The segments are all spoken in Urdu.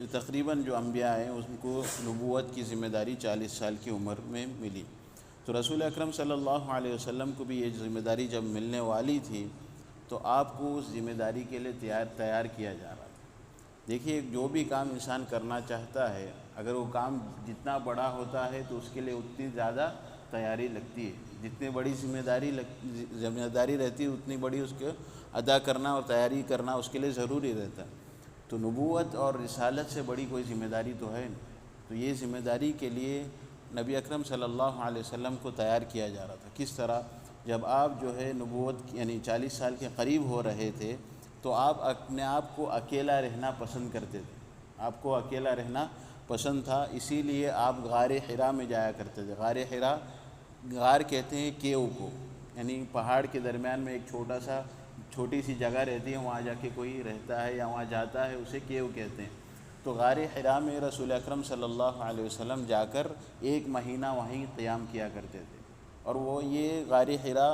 تقریباً جو انبیاء ہیں ان کو نبوت کی ذمہ داری 40 سال کی عمر میں ملی۔ تو رسول اکرم صلی اللہ علیہ وسلم کو بھی یہ ذمہ داری جب ملنے والی تھی تو آپ کو اس ذمہ داری کے لیے تیار کیا جا رہا تھا۔ دیکھیے، جو بھی کام انسان کرنا چاہتا ہے، اگر وہ کام جتنا بڑا ہوتا ہے تو اس کے لیے اتنی زیادہ تیاری لگتی ہے، جتنی بڑی ذمہ داری رہتی ہے اتنی بڑی اس کو ادا کرنا اور تیاری کرنا اس کے لیے ضروری رہتا ہے۔ تو نبوت اور رسالت سے بڑی کوئی ذمہ داری تو ہے نہیں۔ تو یہ ذمہ داری کے لیے نبی اکرم صلی اللہ علیہ وسلم کو تیار کیا جا رہا تھا۔ کس طرح؟ جب آپ جو ہے نبوت یعنی 40 سال کے قریب ہو رہے تھے تو آپ اپنے آپ کو اکیلا رہنا پسند کرتے تھے، آپ کو اکیلا رہنا پسند تھا، اسی لیے آپ غار حرا میں جایا کرتے تھے۔ غار حرا، غار کہتے ہیں کیو کو، یعنی پہاڑ کے درمیان میں ایک چھوٹی سی جگہ رہتی ہے، وہاں جا کے کوئی رہتا ہے یا وہاں جاتا ہے، اسے کیو کہتے ہیں۔ تو غار حرا میں رسول اکرم صلی اللہ علیہ وسلم جا کر 1 مہینہ وہیں قیام کیا کرتے تھے، اور یہ غار حرا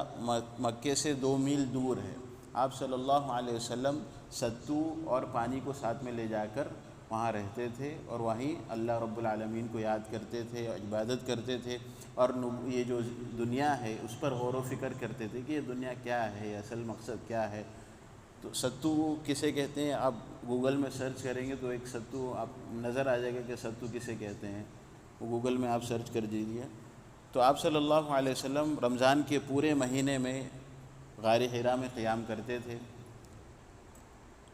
مکے سے 2 میل دور ہے۔ آپ صلی اللہ علیہ وسلم ستو اور پانی کو ساتھ میں لے جا کر وہاں رہتے تھے، اور وہیں اللہ رب العالمین کو یاد کرتے تھے، عبادت کرتے تھے، اور یہ جو دنیا ہے اس پر غور و فکر کرتے تھے کہ یہ دنیا کیا ہے، اصل مقصد کیا ہے۔ تو ستو کسے کہتے ہیں؟ آپ گوگل میں سرچ کریں گے تو ایک ستو آپ نظر آ جائے گا کہ ستو کسے کہتے ہیں، وہ گوگل میں آپ سرچ کر دیجیے۔ تو آپ صلی اللہ علیہ وسلم رمضان کے پورے مہینے میں غار حرا میں قیام کرتے تھے۔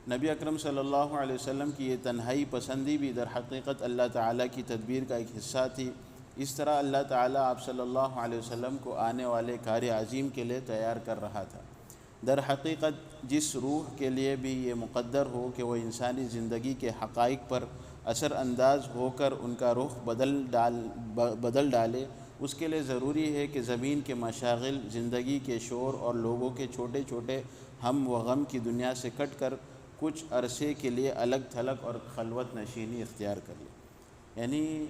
نبی اکرم صلی اللہ علیہ وسلم کی یہ تنہائی پسندی بھی در حقیقت اللہ تعالیٰ کی تدبیر کا ایک حصہ تھی۔ اس طرح اللہ تعالیٰ آپ صلی اللہ علیہ وسلم کو آنے والے کار عظیم کے لیے تیار کر رہا تھا۔ در حقیقت جس روح کے لیے بھی یہ مقدر ہو کہ وہ انسانی زندگی کے حقائق پر اثر انداز ہو کر ان کا رخ بدل ڈالے، اس کے لیے ضروری ہے کہ زمین کے مشاغل، زندگی کے شور اور لوگوں کے چھوٹے چھوٹے ہم و غم کی دنیا سے کٹ کر کچھ عرصے کے لیے الگ تھلگ اور خلوت نشینی اختیار کر لے۔ یعنی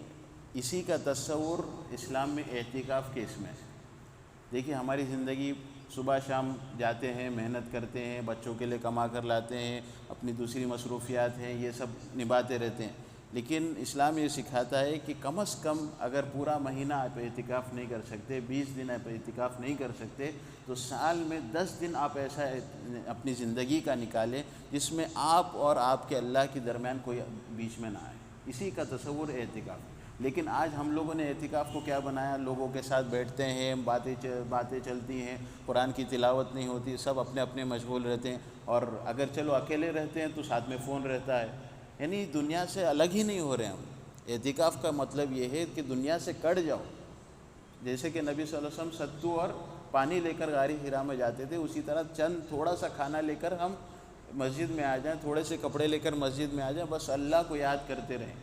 اسی کا تصور اسلام میں اعتکاف کے اس میں ہے۔ دیکھیے، ہماری زندگی صبح شام جاتے ہیں، محنت کرتے ہیں، بچوں کے لیے کما کر لاتے ہیں، اپنی دوسری مصروفیات ہیں، یہ سب نبھاتے رہتے ہیں، لیکن اسلام یہ سکھاتا ہے کہ کم از کم اگر پورا مہینہ آپ اعتکاف نہیں کر سکتے، 20 دن آپ اعتکاف نہیں کر سکتے، تو سال میں 10 دن آپ ایسا اپنی زندگی کا نکالیں جس میں آپ اور آپ کے اللہ کے درمیان کوئی بیچ میں نہ آئے۔ اسی کا تصور ہے اعتکاف۔ لیکن آج ہم لوگوں نے اعتکاف کو کیا بنایا؟ لوگوں کے ساتھ بیٹھتے ہیں، باتیں چلتی ہیں، قرآن کی تلاوت نہیں ہوتی، سب اپنے اپنے مشغول رہتے ہیں، اور اگر چلو اکیلے رہتے ہیں تو ساتھ میں فون رہتا ہے، یعنی دنیا سے الگ ہی نہیں ہو رہے ہم۔ اعتکاف کا مطلب یہ ہے کہ دنیا سے کٹ جاؤ۔ جیسے کہ نبی صلی اللہ علیہ وسلم ستو اور پانی لے کر غار حرا میں جاتے تھے، اسی طرح تھوڑا سا کھانا لے کر ہم مسجد میں آ جائیں، تھوڑے سے کپڑے لے کر مسجد میں آ جائیں، بس اللہ کو یاد کرتے رہیں۔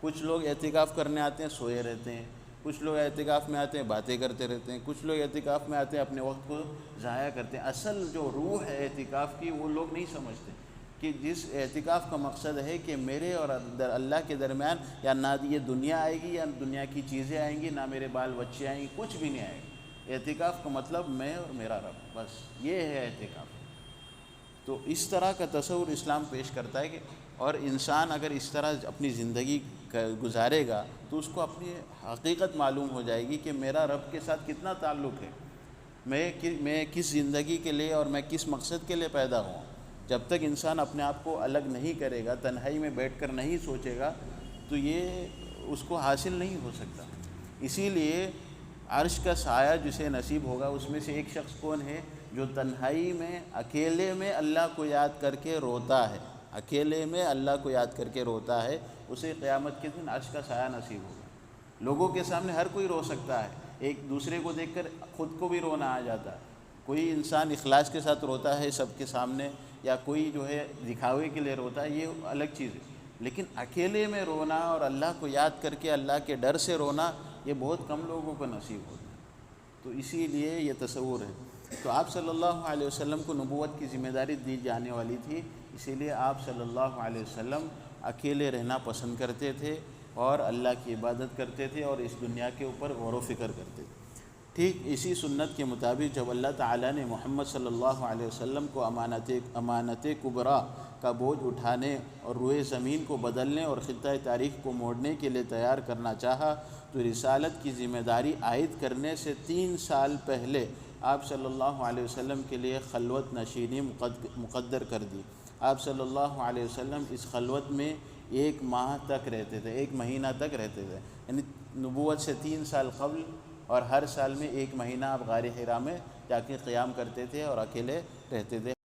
کچھ لوگ اعتکاف کرنے آتے ہیں، سوئے رہتے ہیں، کچھ لوگ اعتکاف میں آتے ہیں، باتیں کرتے رہتے ہیں، کچھ لوگ اعتکاف میں آتے ہیں، اپنے وقت کو ضائع کرتے ہیں۔ اصل جو روح ہے اعتکاف کی وہ لوگ نہیں سمجھتے کہ جس اعتکاف کا مقصد ہے کہ میرے اور اللہ کے درمیان یا نہ یہ دنیا آئے گی، یا دنیا کی چیزیں آئیں گی، نہ میرے بال بچے آئیں گے، کچھ بھی نہیں آئے گا۔ اعتکاف کا مطلب میں اور میرا رب، بس یہ ہے اعتکاف۔ تو اس طرح کا تصور اسلام پیش کرتا ہے کہ اور انسان اگر اس طرح اپنی زندگی گزارے گا تو اس کو اپنی حقیقت معلوم ہو جائے گی کہ میرا رب کے ساتھ کتنا تعلق ہے، میں کس زندگی کے لیے اور میں کس مقصد کے لیے پیدا ہوں۔ جب تک انسان اپنے آپ کو الگ نہیں کرے گا، تنہائی میں بیٹھ کر نہیں سوچے گا، تو یہ اس کو حاصل نہیں ہو سکتا۔ اسی لیے عرش کا سایہ جسے نصیب ہوگا، اس میں سے ایک شخص کون ہے؟ جو تنہائی میں اکیلے میں اللہ کو یاد کر کے روتا ہے، اکیلے میں اللہ کو یاد کر کے روتا ہے، اسے قیامت کے دن عرش کا سایہ نصیب ہوگا۔ لوگوں کے سامنے ہر کوئی رو سکتا ہے، ایک دوسرے کو دیکھ کر خود کو بھی رونا آ جاتا ہے۔ کوئی انسان اخلاص کے ساتھ روتا ہے سب کے سامنے، یا کوئی جو ہے دکھاوے کے لیے روتا ہے، یہ الگ چیز ہے، لیکن اکیلے میں رونا اور اللہ کو یاد کر کے اللہ کے ڈر سے رونا یہ بہت کم لوگوں کو نصیب ہوتا ہے۔ تو اسی لیے یہ تصور ہے۔ تو آپ صلی اللہ علیہ وسلم کو نبوت کی ذمہ داری دی جانے والی تھی، اسی لیے آپ صلی اللہ علیہ وسلم اکیلے رہنا پسند کرتے تھے اور اللہ کی عبادت کرتے تھے اور اس دنیا کے اوپر غور و فکر کرتے تھے۔ ٹھیک اسی سنت کے مطابق جب اللہ تعالیٰ نے محمد صلی اللہ علیہ وسلم کو امانت کبریٰ کا بوجھ اٹھانے اور روئے زمین کو بدلنے اور خطۂ تاریخ کو موڑنے کے لیے تیار کرنا چاہا تو رسالت کی ذمہ داری عائد کرنے سے 3 سال پہلے آپ صلی اللہ علیہ وسلم کے لیے خلوت نشینی مقدر کر دی۔ آپ صلی اللہ علیہ وسلم اس خلوت میں 1 ماہ تک رہتے تھے، 1 مہینہ تک رہتے تھے، یعنی نبوت سے 3 سال قبل، اور ہر سال میں 1 مہینہ آپ غار حرا میں جا کے قیام کرتے تھے اور اکیلے رہتے تھے۔